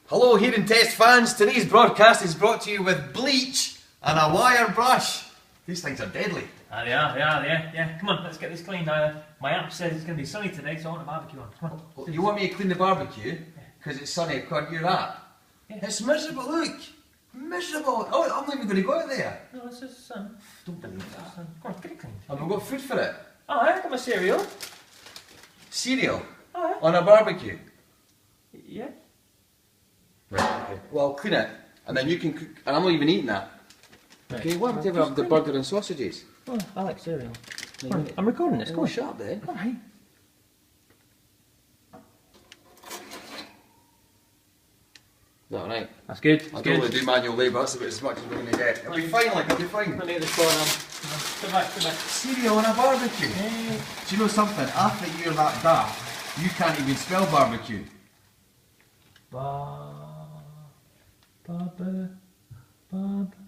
Hello, Hearing Test fans. Today's broadcast is brought to you with bleach and a wire brush. These things are deadly. They are, yeah. Come on, let's get this cleaned. My app says it's going to be sunny today, so I want a barbecue on. Come on. You want me to clean the barbecue? Because it's sunny according to your app? Yeah. It's miserable, look. Miserable. Oh, I'm not even going to go out there. No, it's just sun. Don't believe that. Come on, get it cleaned. Have we got food for it? Oh, I've got my cereal. Cereal? Oh, On a barbecue? yeah. Right, okay. Well, I'll clean it, and then you can cook, and I'm not even eating that. Right. Okay, what am I have the burger and sausages? Oh, I like cereal. Come on, I'm recording this, come on. Shut up then. Alright. Is that alright? That's good, I that's don't good. really do manual labour, that's about as much as we're going to get. It'll be fine, like, it'll be fine. Let me get this going on. Come back. Cereal on a barbecue? Hey. Do you know something? I think you're that daft, you can't even spell barbecue. Ba, ba, ba, ba, ba.